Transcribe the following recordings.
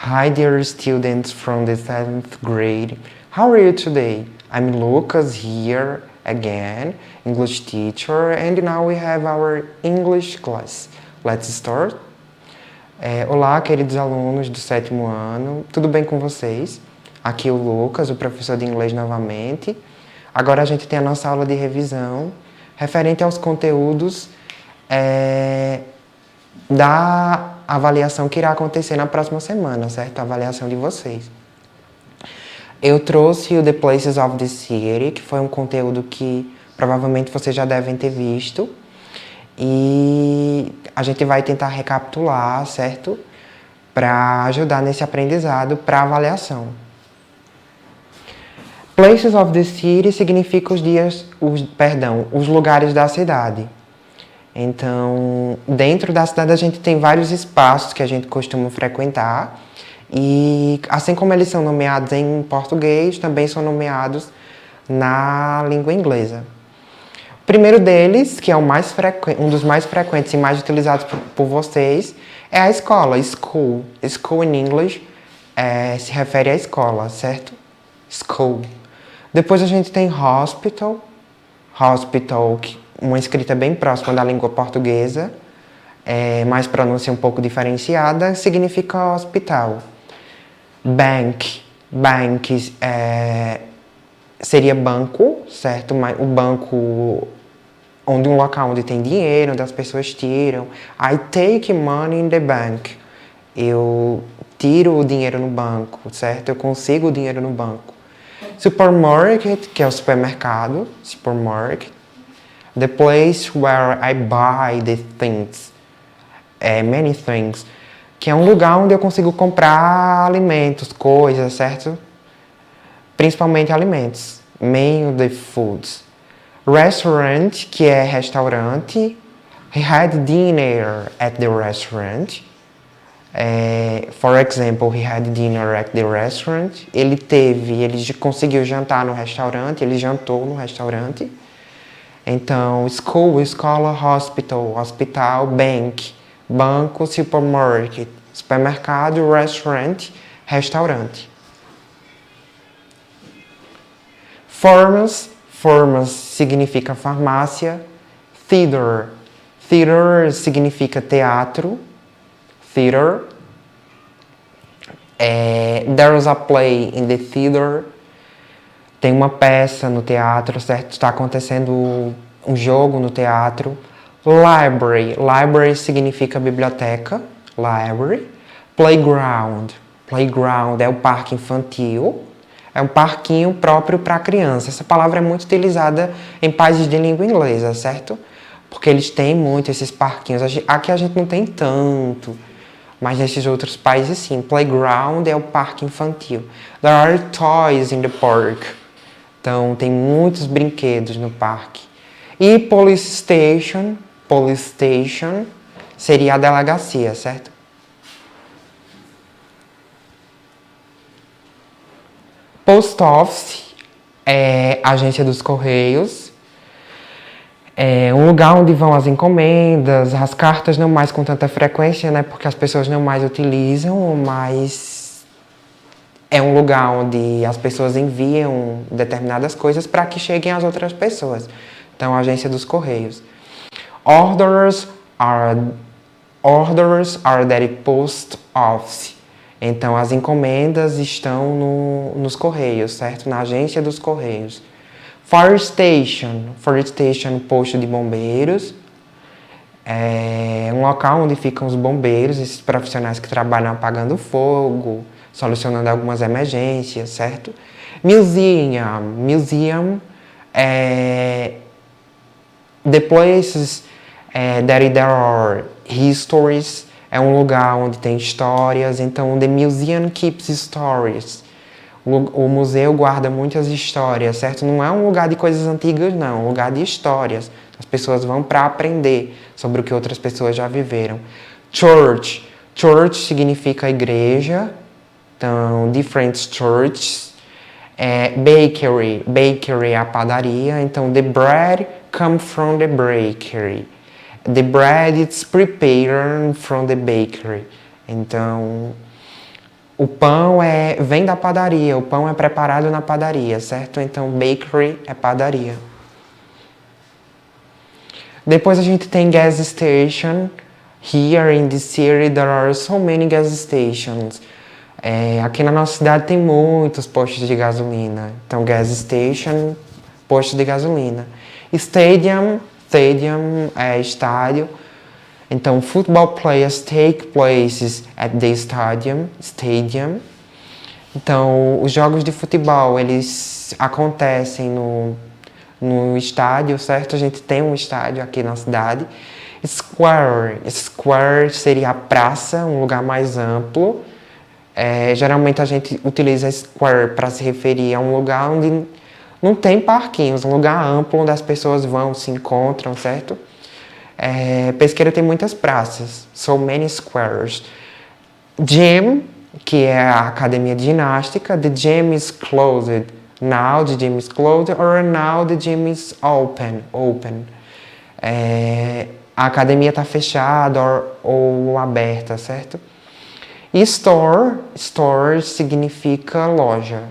Hi dear students from the 7th grade. How are you today? I'm Lucas here again, English teacher, and now we have our English class. Let's start. Olá, queridos alunos do 7º ano, tudo bem com vocês? Aqui é o Lucas, o professor de inglês novamente. Agora a gente tem a nossa aula de revisão referente aos conteúdos da avaliação que irá acontecer na próxima semana, certo? A avaliação de vocês. Eu trouxe o The Places of the City, que foi um conteúdo que provavelmente vocês já devem ter visto. E a gente vai tentar recapitular, certo? Para ajudar nesse aprendizado para avaliação. Places of the City significa os lugares da cidade. Então, dentro da cidade a gente tem vários espaços que a gente costuma frequentar e, assim como eles são nomeados em português, também são nomeados na língua inglesa. O primeiro deles, que é um dos mais frequentes e mais utilizados por vocês, é a escola, school. School in English se refere à escola, certo? School. Depois a gente tem hospital, uma escrita bem próxima da língua portuguesa, mais pronúncia um pouco diferenciada, significa hospital. Bank seria banco, certo? O banco, um local onde tem dinheiro, onde as pessoas tiram. I take money in the bank. Eu tiro o dinheiro no banco, certo? Eu consigo o dinheiro no banco. Supermarket, que é o supermercado, supermarket. The place where I buy the things, many things, que é um lugar onde eu consigo comprar alimentos, coisas, certo? Principalmente alimentos, mainly the foods. Restaurant, que é restaurante. He had dinner at the restaurant. For example, he had dinner at the restaurant. Ele conseguiu jantar no restaurante, ele jantou no restaurante. Então, school, escola, hospital, bank, banco, supermarket, supermercado, restaurant, restaurante. Pharmacy significa farmácia. Theater significa teatro. Theater. There is a play in the theater. Tem uma peça no teatro, certo? Está acontecendo um jogo no teatro. Library significa biblioteca. Library. Playground é o parque infantil. É um parquinho próprio para criança. Essa palavra é muito utilizada em países de língua inglesa, certo? Porque eles têm muito esses parquinhos. Aqui a gente não tem tanto, mas nesses outros países sim. Playground é o parque infantil. There are toys in the park. Então, tem muitos brinquedos no parque. E police station seria a delegacia, certo? Post office é a agência dos correios. É um lugar onde vão as encomendas, as cartas não mais com tanta frequência, né? Porque as pessoas não mais utilizam, mas é um lugar onde as pessoas enviam determinadas coisas para que cheguem às outras pessoas. Então, a agência dos correios. Orders are at post office. Então, as encomendas estão nos correios, certo? Na agência dos correios. Fire station, posto de bombeiros. É um local onde ficam os bombeiros, esses profissionais que trabalham apagando fogo, solucionando algumas emergências, certo? Museum the places that there are histories, é um lugar onde tem histórias, então the museum keeps stories. O museu guarda muitas histórias, certo? Não é um lugar de coisas antigas, não, é um lugar de histórias. As pessoas vão para aprender sobre o que outras pessoas já viveram. Church significa igreja. Então, different churches. Bakery é a padaria. Então, the bread comes from the bakery. The bread is prepared from the bakery. Então, O pão vem da padaria, o pão é preparado na padaria, certo? Então, bakery é padaria. Depois a gente tem gas station. Here in the city there are so many gas stations. Aqui na nossa cidade tem muitos postos de gasolina. Então, gas station, posto de gasolina. Stadium é estádio. Então, football players take places at the stadium. Então, os jogos de futebol, eles acontecem no estádio, certo? A gente tem um estádio aqui na cidade. Square seria a praça, um lugar mais amplo. Geralmente a gente utiliza square para se referir a um lugar onde não tem parquinhos, um lugar amplo onde as pessoas vão, se encontram, certo? Pesqueira tem muitas praças, so many squares. Gym, que é a academia de ginástica, the gym is closed. Now the gym is closed, or now the gym is open. A academia está fechada ou aberta, certo? E store significa loja.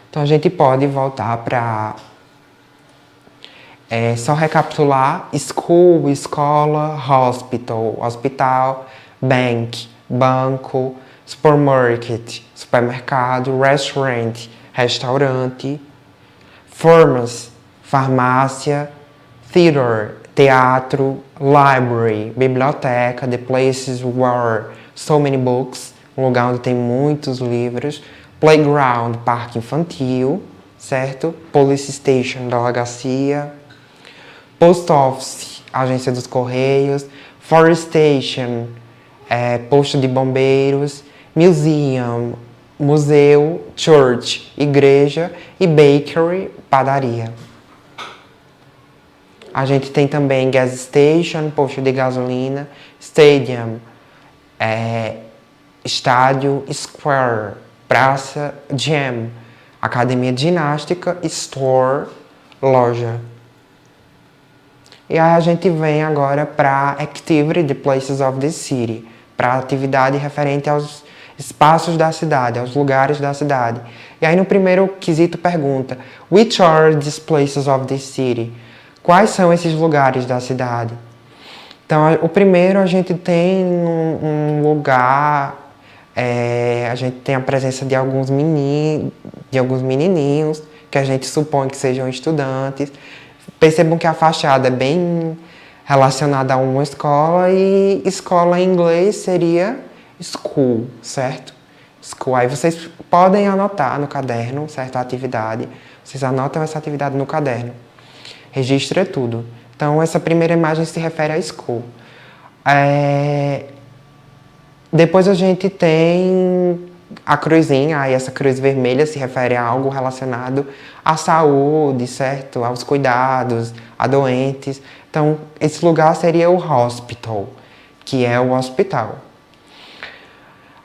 Então a gente pode voltar para só recapitular: school, escola, hospital, bank, banco, supermercado, restaurante, pharmacy, farmácia, theater, teatro, library, biblioteca, the places where so many books, um lugar onde tem muitos livros, playground, parque infantil, certo? Police station, delegacia, post office, agência dos correios, forest station, posto de bombeiros, museum, museu, church, igreja e bakery, padaria. A gente tem também gas station, posto de gasolina, stadium, estádio, square, praça, gym, academia de ginástica, store, loja. E aí a gente vem agora para activity, the places of the city, para atividade referente aos espaços da cidade, aos lugares da cidade. E aí no primeiro quesito pergunta, which are these places of the city? Quais são esses lugares da cidade? Então, o primeiro a gente tem um lugar, a gente tem a presença de alguns menininhos, que a gente supõe que sejam estudantes. Percebam que a fachada é bem relacionada a uma escola, e escola em inglês seria school, certo? School. Aí vocês podem anotar no caderno, certo? A atividade. Vocês anotam essa atividade no caderno. Registra tudo. Então, essa primeira imagem se refere à school. Depois a gente tem a cruzinha, aí essa cruz vermelha se refere a algo relacionado à saúde, certo? Aos cuidados, a doentes. Então, esse lugar seria o hospital, que é o hospital.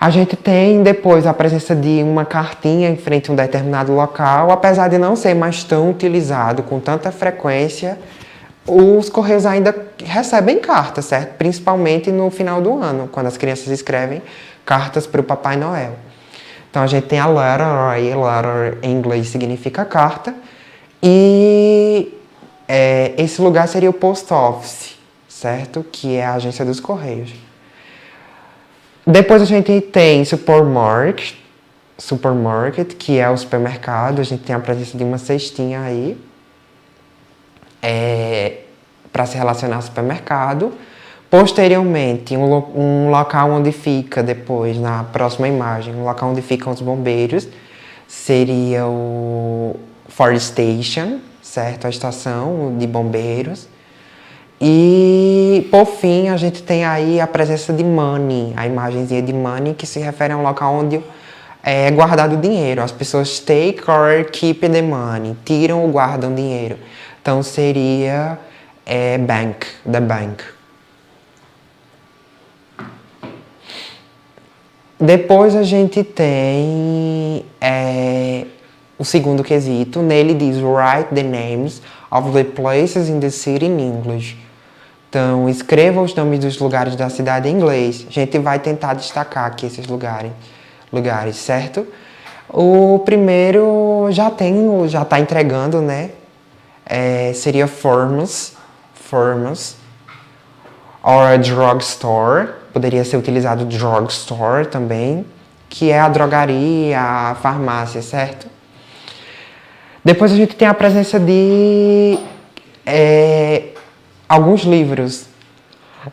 A gente tem depois a presença de uma cartinha em frente a um determinado local, apesar de não ser mais tão utilizado com tanta frequência, os Correios ainda recebem cartas, certo? Principalmente no final do ano, quando as crianças escrevem cartas para o Papai Noel. Então a gente tem a letter, aí letter em inglês significa carta, e esse lugar seria o post office, certo? Que é a agência dos Correios. Depois a gente tem supermarket, que é o supermercado. A gente tem a presença de uma cestinha aí, para se relacionar ao supermercado. Posteriormente, um local onde fica, depois, na próxima imagem, um local onde ficam os bombeiros, seria o fire station, certo? A estação de bombeiros. E, por fim, a gente tem aí a presença de money, a imagenzinha de money, que se refere a um local onde é guardado o dinheiro. As pessoas take or keep the money, tiram ou guardam dinheiro. Então, seria bank, the bank. Depois a gente tem o segundo quesito. Nele diz, write the names of the places in the city in English. Então, escreva os nomes dos lugares da cidade em inglês. A gente vai tentar destacar aqui esses lugares, certo? O primeiro já está entregando, né? Seria Formas, or a drugstore, poderia ser utilizado drugstore também, que é a drogaria, a farmácia, certo? Depois a gente tem a presença de alguns livros.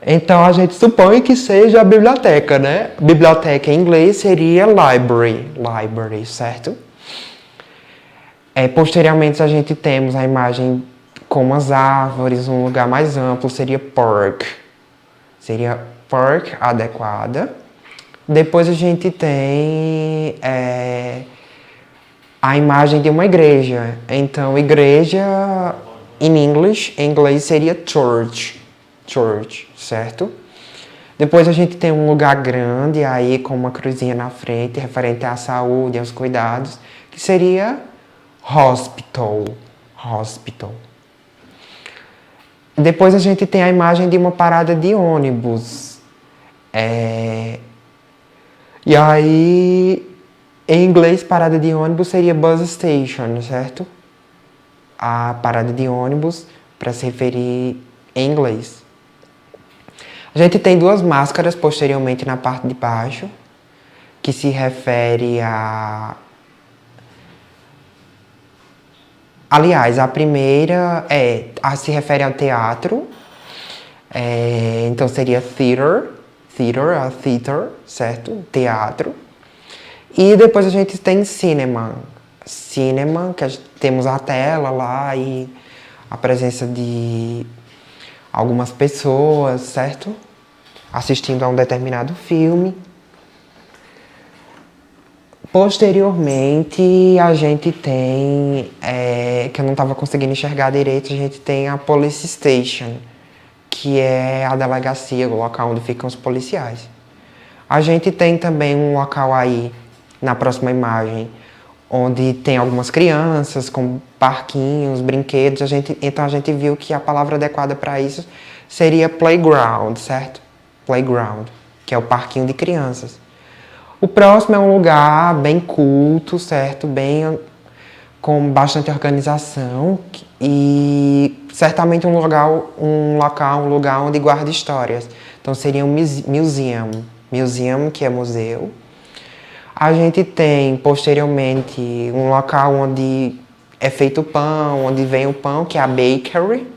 Então a gente supõe que seja a biblioteca, né? Biblioteca em inglês seria library, certo? Posteriormente a gente temos a imagem com as árvores, um lugar mais amplo seria park. Seria park adequada. Depois a gente tem a imagem de uma igreja. Então, igreja em inglês seria church, certo? Depois a gente tem um lugar grande aí com uma cruzinha na frente, referente à saúde e aos cuidados, que seria hospital. Depois a gente tem a imagem de uma parada de ônibus. E aí, em inglês, parada de ônibus seria bus station, certo? A parada de ônibus para se referir em inglês. A gente tem duas máscaras posteriormente na parte de baixo, que se refere a... Aliás, a primeira se refere ao teatro, então seria theater, certo? Teatro. E depois a gente tem cinema, que temos a tela lá e a presença de algumas pessoas, certo? Assistindo a um determinado filme. Posteriormente, a gente tem, que eu não estava conseguindo enxergar direito, a gente tem a Police Station, que é a delegacia, o local onde ficam os policiais. A gente tem também um local aí, na próxima imagem, onde tem algumas crianças com parquinhos, brinquedos. Então a gente viu que a palavra adequada para isso seria playground, certo? Playground, que é o parquinho de crianças. O próximo é um lugar bem culto, certo? Bem com bastante organização e certamente um lugar onde guarda histórias. Então seria um museum, que é museu. A gente tem posteriormente um local onde é feito o pão, onde vem o pão, que é a bakery.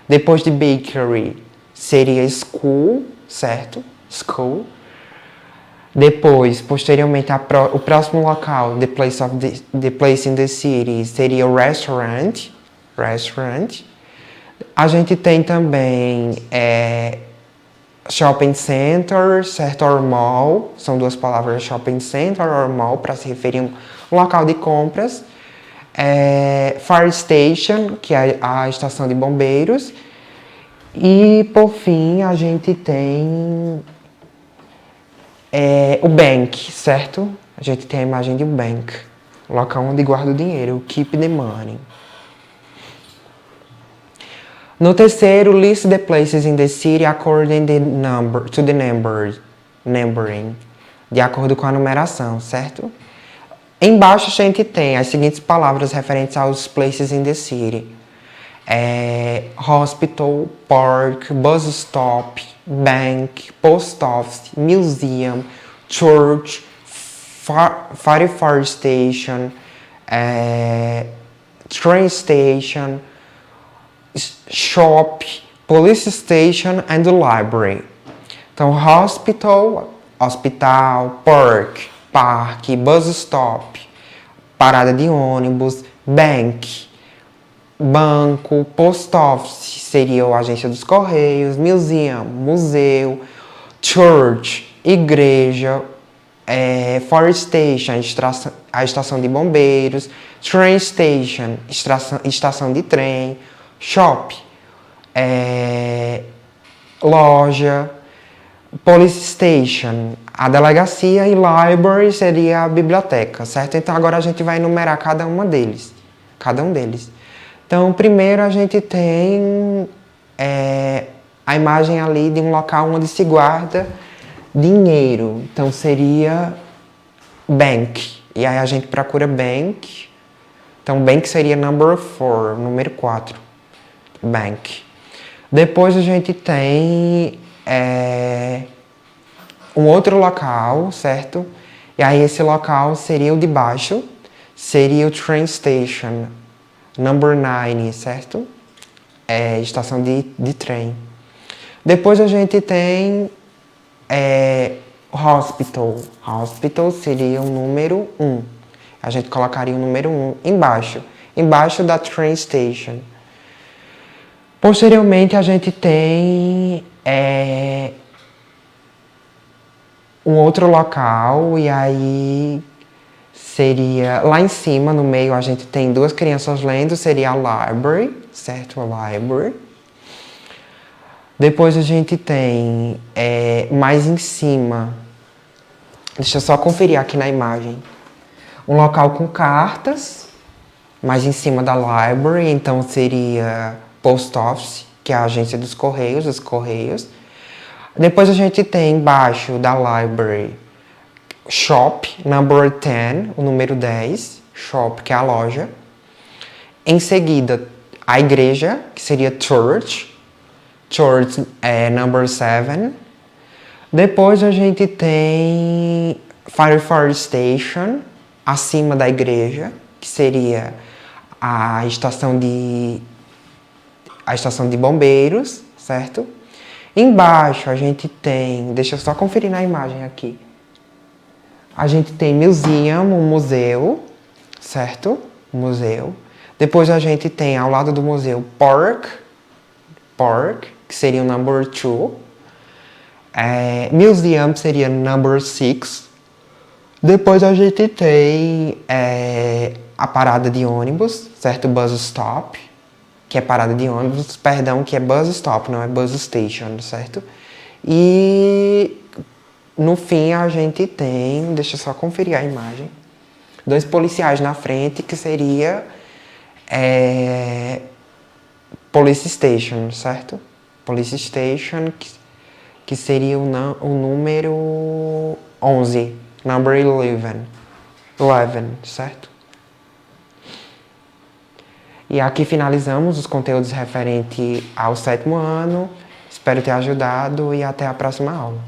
Depois de bakery seria school, certo? School. Depois, posteriormente, o próximo local, the place in the city, seria o restaurant. A gente tem também shopping center, certo? Or mall, são duas palavras, shopping center or mall, para se referir a um local de compras. Fire station, que é a estação de bombeiros. E, por fim, a gente tem o bank, certo? A gente tem a imagem de um bank, local onde guarda o dinheiro, keep the money. No terceiro, list the places in the city according to the numbering, de acordo com a numeração, certo? Embaixo a gente tem as seguintes palavras referentes aos places in the city. Hospital, park, bus stop, bank, post office, museum, church, fire station, train station, shop, police station and library. Então, hospital, parque, bus stop, parada de ônibus, bank, banco, post office, seria a agência dos correios, museum, museu, church, igreja, fire station, a estação de bombeiros, train station, estação de trem, shop, loja, police station, a delegacia e library seria a biblioteca, certo? Então agora a gente vai enumerar cada um deles. Então primeiro a gente tem a imagem ali de um local onde se guarda dinheiro. Então seria bank. E aí a gente procura bank. Então bank seria number 4, número 4. Bank. Depois a gente tem um outro local, certo? E aí esse local seria o de baixo, seria o train station, number 9, certo? Estação de trem. Depois a gente tem hospital. Hospital seria o número 1. A gente colocaria o número 1 embaixo da train station. Posteriormente a gente tem um outro local, e aí seria lá em cima, no meio, a gente tem duas crianças lendo, seria a library, certo? A library. Depois a gente tem mais em cima, deixa eu só conferir aqui na imagem, um local com cartas, mais em cima da library, então seria post office, que é a agência dos correios, os correios. Depois a gente tem embaixo da library shop, number 10, o número 10, shop, que é a loja. Em seguida, a igreja, que seria church, church é number 7. Depois a gente tem fire station, acima da igreja, que seria a estação de bombeiros, certo? Embaixo a gente tem, deixa eu só conferir na imagem aqui. A gente tem museum, um museu, certo? Museu. Depois a gente tem ao lado do museu park, que seria o number 2. Museum seria number 6. Depois a gente tem a parada de ônibus, certo? Bus stop, que é parada de ônibus, perdão, que é bus stop, não é bus station, certo? E no fim a gente tem, deixa eu só conferir a imagem, 2 policiais na frente, que seria police station, certo? Police station, que seria o número 11, number 11, certo? E aqui finalizamos os conteúdos referentes ao 7º ano. Espero ter ajudado e até a próxima aula.